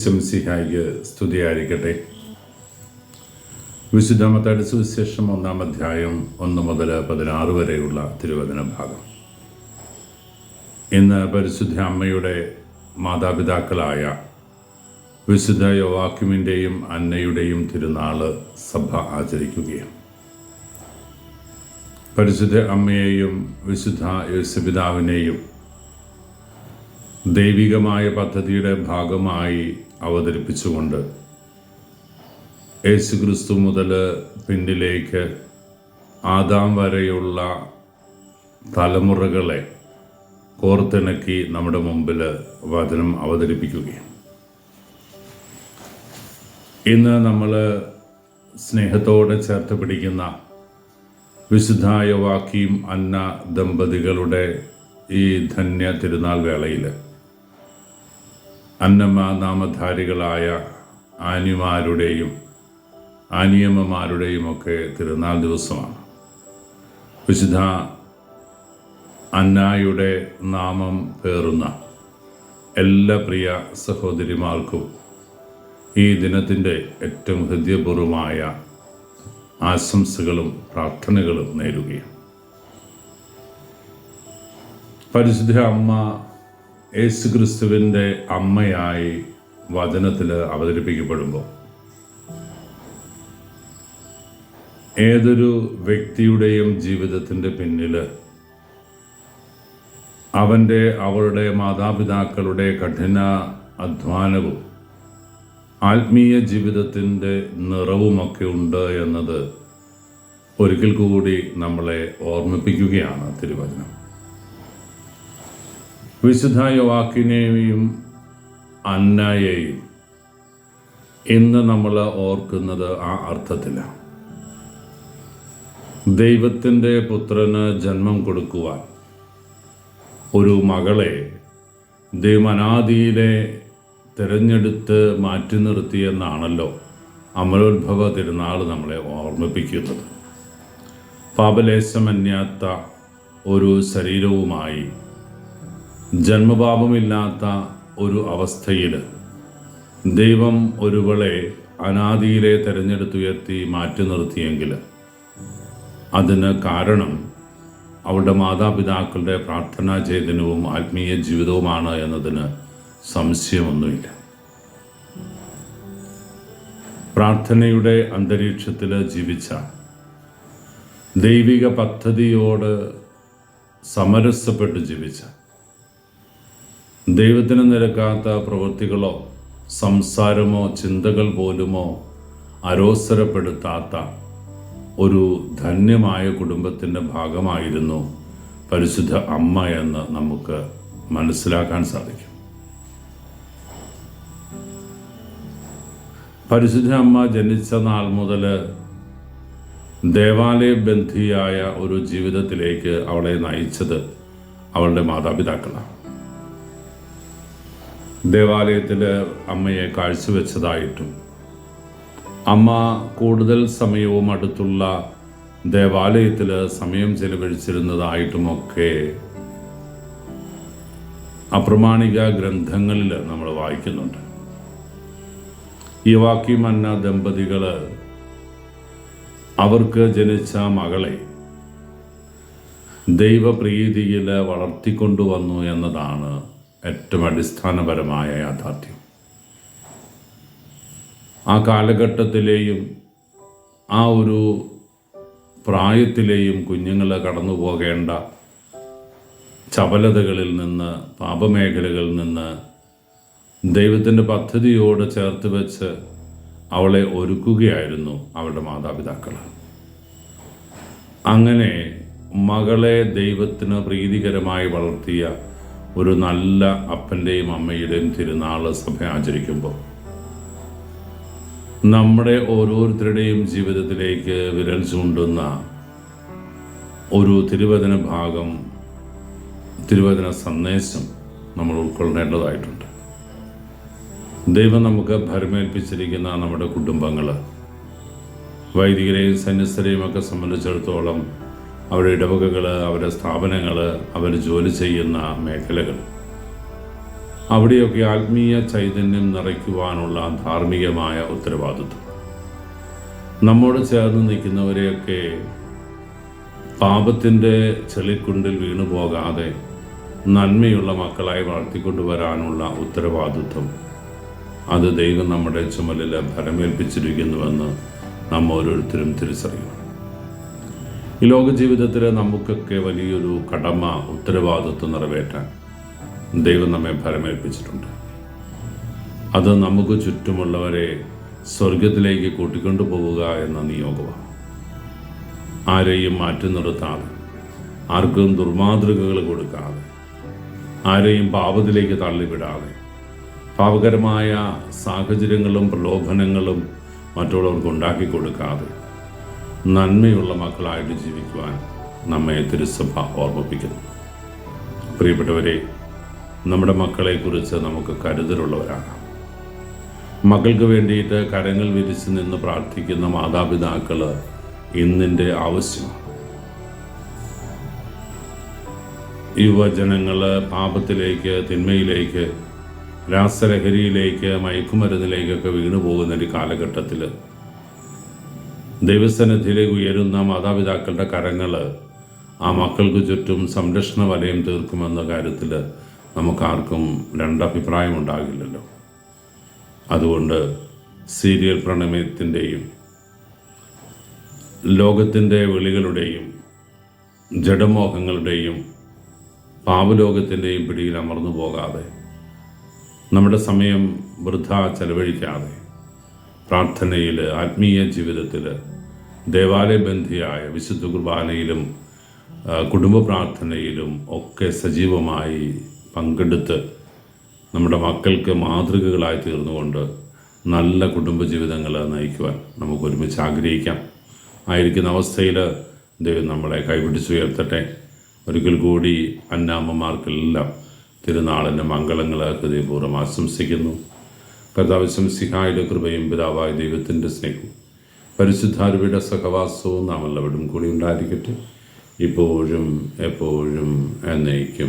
ശംസിഹായിക്ക് സ്തുതിയായിരിക്കട്ടെ. വിശുദ്ധ മത്തായിയുടെ സുവിശേഷം 1-ാം അധ്യായം 1 മുതൽ 16 വരെയുള്ള തിരുവചന ഭാഗം. ഇന്ന് പരിശുദ്ധ അമ്മയുടെ മാതാപിതാക്കളായ വിശുദ്ധ യോവാക്യമിൻ്റെയും അന്നയുടെയും തിരുനാള് സഭ ആചരിക്കുകയാണ്. പരിശുദ്ധ അമ്മയെയും വിശുദ്ധ യേശുപിതാവിനെയും ദൈവികമായ പദ്ധതിയുടെ ഭാഗമായി അവതരിപ്പിച്ചുകൊണ്ട് യേശുക്രിസ്തു മുതൽ പിന്നിലേക്ക് ആദാം വരെയുള്ള തലമുറകളെ കോർത്തിണക്കി നമ്മുടെ മുമ്പിൽ വചനം അവതരിപ്പിക്കുകയാണ്. ഇന്ന് നമ്മൾ സ്നേഹത്തോടെ ചേർത്ത് പിടിക്കുന്ന വിശുദ്ധ യോവാക്യം അന്ന ദമ്പതികളുടെ ഈ ധന്യ തിരുനാൾ വേളയിൽ അന്നമ്മ നാമധാരികളായ ആനിമാരുടെയും ആനിയമ്മമാരുടെയും ഒക്കെ തിരുനാൾ ദിവസമാണ്. വിശുദ്ധ അന്നായുടെ നാമം പേറുന്ന എല്ലാ പ്രിയ സഹോദരിമാർക്കും ഈ ദിനത്തിൻ്റെ ഏറ്റവും ഹൃദയപൂർവമായ ആശംസകളും പ്രാർത്ഥനകളും നേരുകയാണ്. പരിശുദ്ധ അമ്മ യേശുക്രിസ്തുവിൻ്റെ അമ്മയായി വചനത്തിൽ അവതരിപ്പിക്കപ്പെടുമ്പോൾ ഏതൊരു വ്യക്തിയുടെയും ജീവിതത്തിൻ്റെ പിന്നിൽ അവളുടെ മാതാപിതാക്കളുടെ കഠിന അധ്വാനവും ആത്മീയ ജീവിതത്തിൻ്റെ നിറവുമൊക്കെ ഉണ്ട് എന്നത് ഒരിക്കൽ കൂടി നമ്മളെ ഓർമ്മിപ്പിക്കുകയാണ് തിരുവചനം. വിശുദ്ധ യോവാക്യനെയും അന്നയെയും ഇന്ന് നമ്മൾ ഓർക്കുന്നത് ആ അർത്ഥത്തിലാണ്. ദൈവത്തിൻ്റെ പുത്രന് ജന്മം കൊടുക്കുവാൻ ഒരു മകളെ ദൈവം അനാദിയിലെ തിരഞ്ഞെടുത്ത് മാറ്റി നിർത്തിയെന്നാണല്ലോ അമലോത്ഭവ തിരുനാൾ നമ്മളെ ഓർമ്മിപ്പിക്കുന്നത്. പാപലേശമന്യാത്ത ഒരു ശരീരവുമായി ജന്മപാപമില്ലാത്ത ഒരു അവസ്ഥയിൽ ദൈവം ഒരുവളെ അനാദിയിലെ തിരഞ്ഞെടുത്തുയർത്തി മാറ്റി നിർത്തിയെങ്കിൽ അതിന് കാരണം അവളുടെ മാതാപിതാക്കളുടെ പ്രാർത്ഥനാ ചൈതന്യവും ആത്മീയ ജീവിതവുമാണ് എന്നതിന് സംശയമൊന്നുമില്ല. പ്രാർത്ഥനയുടെ അന്തരീക്ഷത്തിൽ ജീവിച്ച, ദൈവിക പദ്ധതിയോട് സമരസപ്പെട്ട് ജീവിച്ച, ദൈവത്തിന് നിരക്കാത്ത പ്രവൃത്തികളോ സംസാരമോ ചിന്തകൾ പോലുമോ അരോസരപ്പെടുത്താത്ത ഒരു ധന്യമായ കുടുംബത്തിൻ്റെ ഭാഗമായിരുന്നു പരിശുദ്ധ അമ്മ എന്ന് നമുക്ക് മനസ്സിലാക്കാൻ സാധിക്കും. പരിശുദ്ധ അമ്മ ജനിച്ച നാൾ മുതൽ ദേവാലയ ബന്ധിയായ ഒരു ജീവിതത്തിലേക്ക് അവളെ നയിച്ചത് അവളുടെ മാതാപിതാക്കളാണ്. ദേവാലയത്തിൽ അമ്മയെ കാഴ്ചവെച്ചതായിട്ടും അമ്മ കൂടുതൽ സമയവും അടുത്തുള്ള ദേവാലയത്തിൽ സമയം ചെലവഴിച്ചിരുന്നതായിട്ടുമൊക്കെ അപ്രമാണിക ഗ്രന്ഥങ്ങളിൽ നമ്മൾ വായിക്കുന്നുണ്ട്. യോവാക്യം അന്ന ദമ്പതികൾ അവർക്ക് ജനിച്ച മകളെ ദൈവപ്രീതിയിൽ വളർത്തിക്കൊണ്ടുവന്നു എന്നതാണ് ഏറ്റവും അടിസ്ഥാനപരമായ യാഥാർത്ഥ്യം. ആ കാലഘട്ടത്തിലെയും ആ ഒരു പ്രായത്തിലെയും കുഞ്ഞുങ്ങൾ കടന്നു പോകേണ്ട ചപലതകളിൽ നിന്ന്, പാപമേഖലകളിൽ നിന്ന് ദൈവത്തിൻ്റെ പദ്ധതിയോട് ചേർത്ത് വെച്ച് അവളെ ഒരുക്കുകയായിരുന്നു അവളുടെ മാതാപിതാക്കൾ. അങ്ങനെ മകളെ ദൈവത്തിന് പ്രീതികരമായി വളർത്തിയ ഒരു നല്ല അപ്പൻ്റെയും അമ്മയുടെയും തിരുനാൾ സഭ ആചരിക്കുമ്പോൾ നമ്മുടെ ഓരോരുത്തരുടെയും ജീവിതത്തിലേക്ക് വിരൽ ചൂണ്ടുന്ന ഒരു തിരുവചന ഭാഗം, തിരുവചന സന്ദേശം നമ്മൾ ഉൾക്കൊള്ളേണ്ടതായിട്ടുണ്ട്. ദൈവം നമുക്ക് ഭരമേൽപ്പിച്ചിരിക്കുന്ന നമ്മുടെ കുടുംബങ്ങൾ, വൈദികരെയും സന്യസ്തരെയും ഒക്കെ സംബന്ധിച്ചിടത്തോളം അവരുടെ ഇടവകകൾ, അവരുടെ സ്ഥാപനങ്ങൾ, അവർ ജോലി ചെയ്യുന്ന മേഖലകൾ, അവിടെയൊക്കെ ആത്മീയ ചൈതന്യം നിറയ്ക്കുവാനുള്ള ധാർമ്മികമായ ഉത്തരവാദിത്വം. നമ്മോട് ചേർന്ന് നിൽക്കുന്നവരെയൊക്കെ പാപത്തിൻ്റെ ചെളിക്കുണ്ടിൽ വീണു പോകാതെ നന്മയുള്ള മക്കളായി വളർത്തിക്കൊണ്ടുവരാനുള്ള ഉത്തരവാദിത്വം അത് ദൈവം നമ്മുടെ ചുമലിൽ ഫലമേൽപ്പിച്ചിരിക്കുന്നുവെന്ന് നാം ഓരോരുത്തരും തിരിച്ചറിയണം. ഈ ലോക ജീവിതത്തിൽ നമുക്കൊക്കെ വലിയൊരു കടമ, ഉത്തരവാദിത്വം നിറവേറ്റാൻ ദൈവം നമ്മെ ഫലമേൽപ്പിച്ചിട്ടുണ്ട്. അത് നമുക്ക് ചുറ്റുമുള്ളവരെ സ്വർഗത്തിലേക്ക് കൂട്ടിക്കൊണ്ടു പോവുക എന്ന നിയോഗമാണ്. ആരെയും മാറ്റി നിർത്താതെ, ആർക്കും ദുർമാതൃകകൾ കൊടുക്കാതെ, ആരെയും പാപത്തിലേക്ക് തള്ളിവിടാതെ, പാപകരമായ സാഹചര്യങ്ങളും പ്രലോഭനങ്ങളും മറ്റുള്ളവർക്ക് ഉണ്ടാക്കി കൊടുക്കാതെ നന്മയുള്ള മക്കളായിട്ട് ജീവിക്കുവാൻ നമ്മെ തിരുസഭ ഓർമ്മിപ്പിക്കുന്നു. പ്രിയപ്പെട്ടവരെ, നമ്മുടെ മക്കളെക്കുറിച്ച് നമുക്ക് കരുതലുള്ളവരാകാം. മക്കൾക്ക് വേണ്ടിയിട്ട് കരങ്ങൾ വിരിച്ച് നിന്ന് പ്രാർത്ഥിക്കുന്ന മാതാപിതാക്കൾ ഇന്നിൻ്റെ ആവശ്യമാണ്. യുവജനങ്ങൾ പാപത്തിലേക്ക്, തിന്മയിലേക്ക്, രാസലഹരിയിലേക്ക്, മയക്കുമരുന്നിലേക്കൊക്കെ വീണു പോകുന്ന ഒരു കാലഘട്ടത്തിൽ ദൈവസന്നിധിയിലേക്ക് ഉയരുന്ന മാതാപിതാക്കളുടെ കരങ്ങൾ ആ മക്കൾക്ക് ചുറ്റും സംരക്ഷണ വലയം തീർക്കുമെന്ന കാര്യത്തിൽ നമുക്കാർക്കും രണ്ടഭിപ്രായം ഉണ്ടാകില്ലല്ലോ. അതുകൊണ്ട് സീരിയൽ പ്രണയത്തിൻ്റെയും ലോകത്തിൻ്റെ വിളികളുടെയും ജഡമോഹങ്ങളുടെയും പാപലോകത്തിൻ്റെയും പിടിയിൽ അമർന്നു പോകാതെ, നമ്മുടെ സമയം വൃഥ ചെലവഴിക്കാതെ പ്രാർത്ഥനയിൽ, ആത്മീയ ജീവിതത്തിൽ, ദേവാലയബന്ധിയായ വിശുദ്ധ കുർബാനയിലും കുടുംബ പ്രാർത്ഥനയിലും ഒക്കെ സജീവമായി പങ്കെടുത്ത് നമ്മുടെ മക്കൾക്ക് മാതൃകകളായി തീർന്നുകൊണ്ട് നല്ല കുടുംബജീവിതങ്ങൾ നയിക്കുവാൻ നമുക്ക് ഒരുമിച്ച് ആഗ്രഹിക്കാം. ആയിരിക്കുന്ന അവസ്ഥയിൽ ദൈവം നമ്മളെ കൈപിടിച്ചുയർത്തട്ടെ. ഒരിക്കൽ കൂടി അന്നാമ്മമാർക്കെല്ലാം തിരുനാളിൻ്റെ മംഗളങ്ങൾ ഹൃദയപൂർവ്വം ആശംസിക്കുന്നു. കർത്താവ് മിശിഹായുടെ കൃപയും പിതാവായ ദൈവത്തിൻ്റെ സ്നേഹവും പരിശുദ്ധാരൂപിയുടെ സഹവാസവും നാം എല്ലാവരും കൂടി ഉണ്ടായിരിക്കട്ടെ, ഇപ്പോഴും എപ്പോഴും എന്നേക്കും.